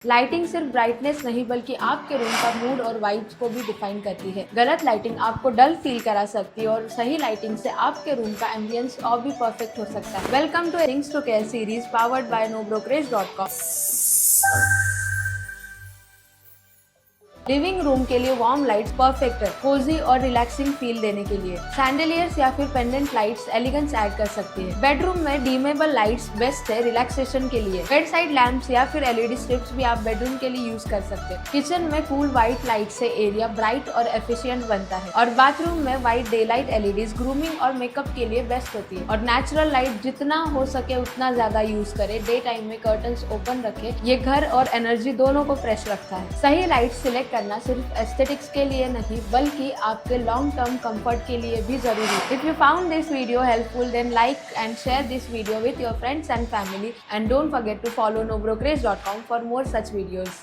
Lighting सिर्फ brightness नहीं बल्कि आपके रूम का मूड और वाइब्स को भी डिफाइन करती है। गलत लाइटिंग आपको डल फील करा सकती है और सही लाइटिंग से आपके रूम का एम्बियंस और भी परफेक्ट हो सकता है। Welcome to things to care series powered by Brokerage.com। Living room के लिए वार्म लाइट्स परफेक्ट है, कोजी और रिलैक्सिंग फील देने के लिए। सैंडलियर्स या फिर पेंडेंट लाइट्स एलिगेंस ऐड कर सकती है। बेडरूम में डिमेबल लाइट्स बेस्ट है रिलैक्सेशन के लिए। बेडसाइड लैंप्स या फिर एलईडी स्ट्रिप्स भी आप बेडरूम के लिए यूज कर सकते हैं। किचन में कूल व्हाइट लाइट से एरिया ब्राइट और एफिशिएंट बनता है और बाथरूम में white day light LEDs grooming और मेकअप के लिए बेस्ट होती है। और नेचुरल लाइट जितना हो सके उतना ज्यादा यूज करे। डे टाइम में कर्टन्स ओपन रखे, ये घर और एनर्जी दोनों को फ्रेश रखता है। सही लाइट सिलेक्ट करना सिर्फ एस्थेटिक्स के लिए नहीं बल्कि आपके लॉन्ग टर्म कंफर्ट के लिए भी जरूरी है। If you found this video helpful then like and share this video with your friends and family and don't forget to follow Brokerage.com for more such videos.